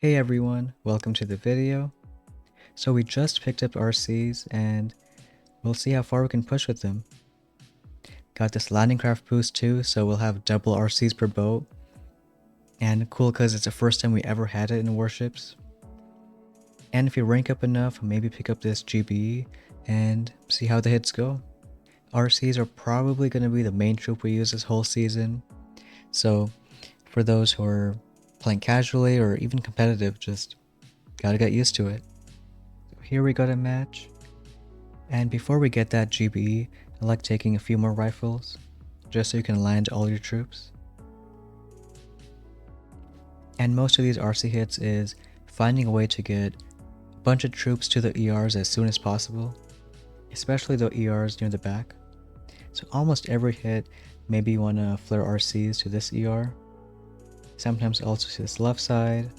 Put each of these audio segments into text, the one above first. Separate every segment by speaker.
Speaker 1: Hey everyone, welcome to the video. So we just picked up RCs and we'll see how far we can push with them. Got this landing craft boost too, so we'll have double RCs per boat. And cool because it's the first time we ever had it in Warships. And if you rank up enough, maybe pick up this GBE and see how the hits go. RCs are probably going to be the main troop we use this whole season. So for those who are playing casually or even competitive, just gotta get used to it. Here we got a match, and before we get that GBE, I like taking a few more rifles, just so you can land all your troops. And most of these RC hits is finding a way to get a bunch of troops to the ERs as soon as possible, especially the ERs near the back. So almost every hit, maybe you want to flare RCs to this ER, sometimes also to this left side,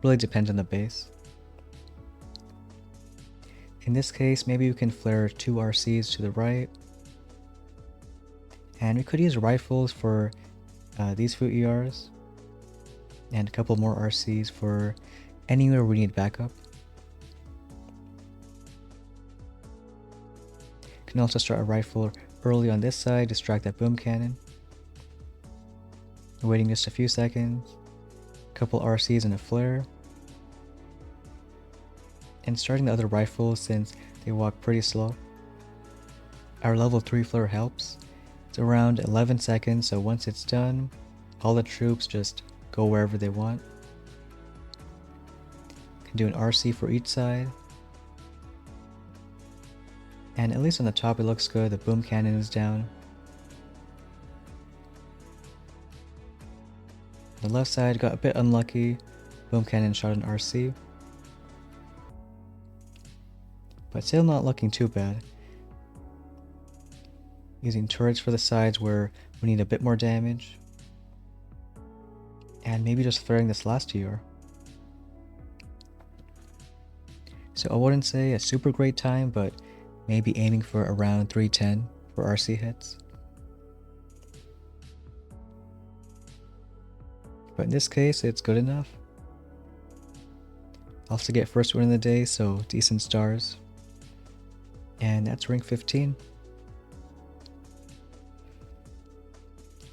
Speaker 1: really depends on the base. In this case, maybe you can flare 2 RCs to the right. And we could use rifles for these few ERs. And a couple more RCs for anywhere we need backup. Can also start a rifle early on this side, distract that boom cannon. Waiting just a few seconds. A couple RCs and a flare. And starting the other rifles since they walk pretty slow. Our level 3 flare helps. It's around 11 seconds, so once it's done, all the troops just go wherever they want. Can do an RC for each side. And at least on the top it looks good, the boom cannon is down. The left side got a bit unlucky, boom cannon shot an RC. But still not looking too bad. Using turrets for the sides where we need a bit more damage. And maybe just flaring this last ER. So I wouldn't say a super great time, but maybe aiming for around 310 for RC hits. But in this case, it's good enough. Also get first win of the day, so decent stars. And that's rank 15.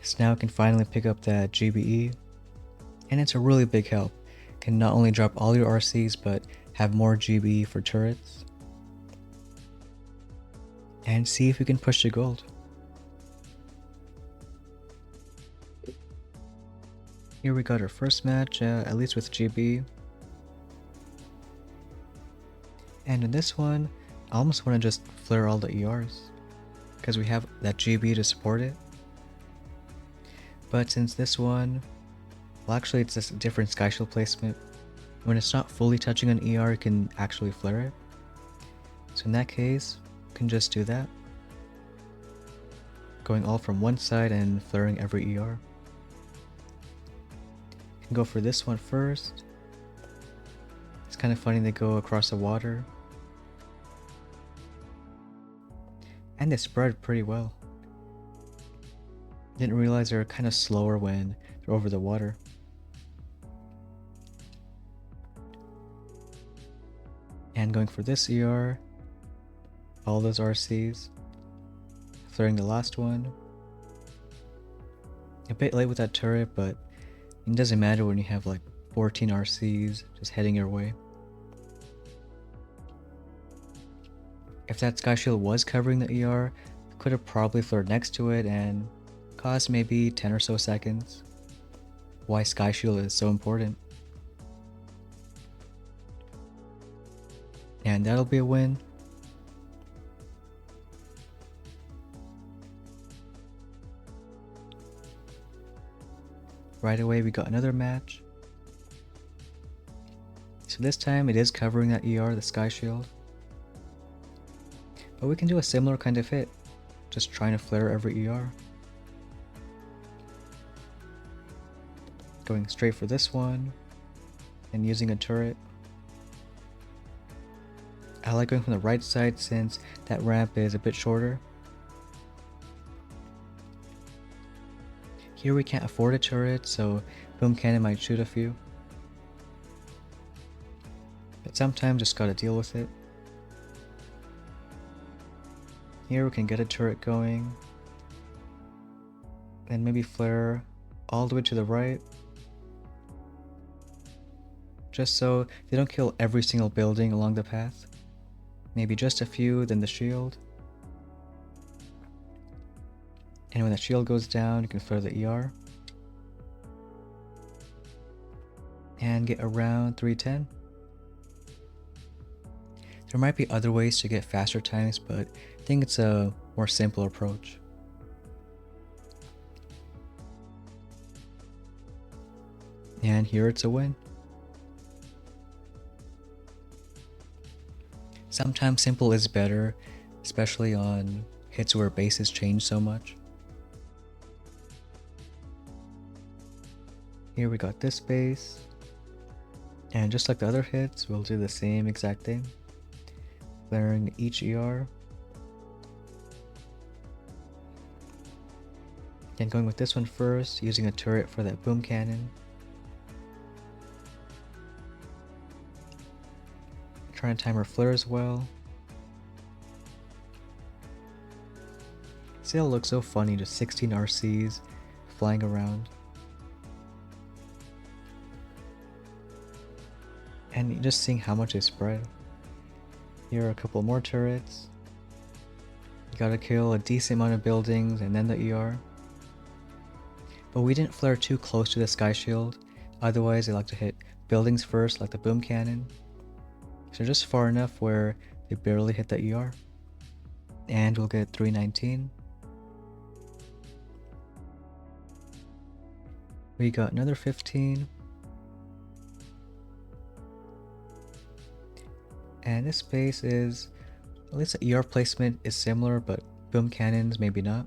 Speaker 1: So now I can finally pick up that GBE. And it's a really big help. Can not only drop all your RCs, but have more GBE for turrets. And see if we can push to gold. Here we got our first match, at least with GB. And in this one, I almost want to just flare all the ERs, because we have that GB to support it. But since this one, well actually it's just a different sky shield placement. When it's not fully touching an ER, you can actually flare it. So in that case, you can just do that. Going all from one side and flaring every ER. You can go for this one first. It's kind of funny they go across the water. And they spread pretty well. Didn't realize they're kind of slower when they're over the water. And going for this ER, all those RCs, flaring the last one. A bit late with that turret, but it doesn't matter when you have like 14 RCs just heading your way. If that sky shield was covering the ER, I could have probably flared next to it and caused maybe 10 or so seconds. Why sky shield is so important. And that'll be a win. Right away we got another match. So this time it is covering that ER, the sky shield. But we can do a similar kind of hit, just trying to flare every ER. Going straight for this one, and using a turret. I like going from the right side since that ramp is a bit shorter. Here we can't afford a turret, so boom cannon might shoot a few. sometimes just gotta deal with it. Here we can get a turret going, and maybe flare all the way to the right, just so they don't kill every single building along the path. Maybe just a few, then the shield. And when the shield goes down, you can flare the ER. And get around 310. There might be other ways to get faster times, but I think it's a more simple approach. And here it's a win. Sometimes simple is better, especially on hits where bases change so much. Here we got this base, and just like the other hits, we'll do the same exact thing, flaring each ER, and going with this one first, using a turret for that boom cannon. Trying to time her flare as well. See how it looks so funny, just 16 RCs flying around. And just seeing how much they spread. Here are a couple more turrets. You gotta kill a decent amount of buildings and then the ER. But we didn't flare too close to the sky shield, otherwise they like to hit buildings first like the boom cannon. So just far enough where they barely hit the ER. And we'll get 319. We got another 15. And this base is, at least the ER placement is similar, but boom cannons maybe not.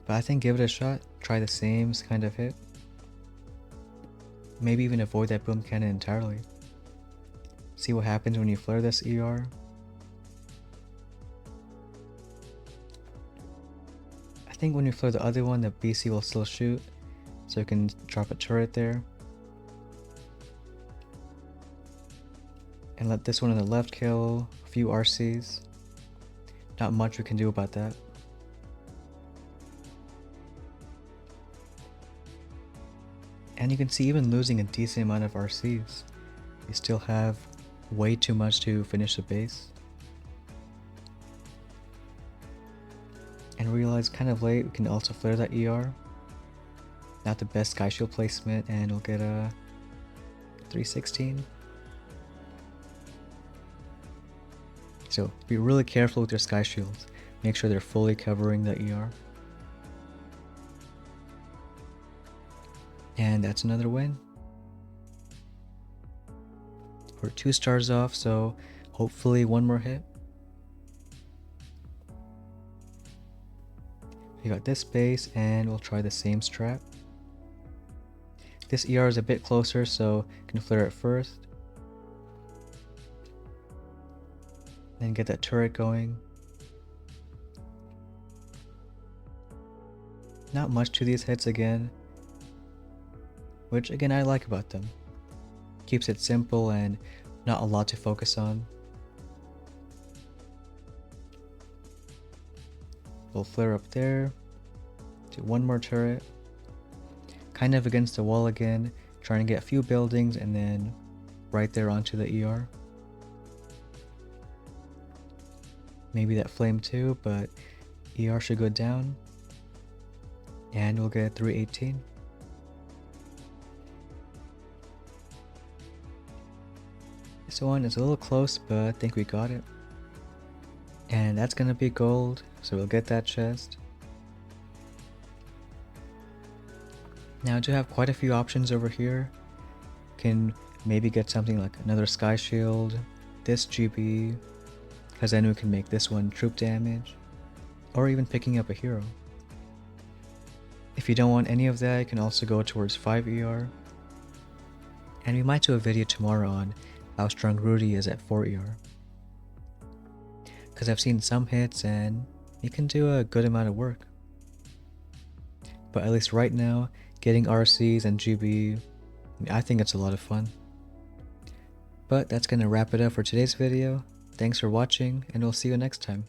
Speaker 1: But I think give it a shot, try the same kind of hit. Maybe even avoid that boom cannon entirely. See what happens when you flare this ER. I think when you flare the other one, the BC will still shoot, so you can drop a turret there. And let this one on the left kill a few RCs. Not much we can do about that. And you can see even losing a decent amount of RCs, you still have way too much to finish the base. And realize kind of late we can also flare that ER. Not the best sky shield placement, and we'll get a 316. So be really careful with your sky shields. Make sure they're fully covering the ER. And that's another win. We're 2 stars off, so hopefully one more hit. We got this base, and we'll try the same strat. This ER is a bit closer, so you can flare it first. Then get that turret going. Not much to these hits again, which again I like about them. Keeps it simple and not a lot to focus on. We'll flare up there, do one more turret, kind of against the wall again, trying to get a few buildings and then right there onto the ER. Maybe that flame too, but ER should go down. And we'll get 318. This one is a little close, but I think we got it. And that's gonna be gold, so we'll get that chest. Now I do have quite a few options over here. Can maybe get something like another sky shield, this GB, because then we can make this one troop damage, or even picking up a hero. If you don't want any of that, you can also go towards 5 ER. And we might do a video tomorrow on how strong Rudy is at 4 ER. Because I've seen some hits and he can do a good amount of work. But at least right now, getting RCs and GB I think it's a lot of fun. But that's gonna wrap it up for today's video. Thanks for watching, and we'll see you next time.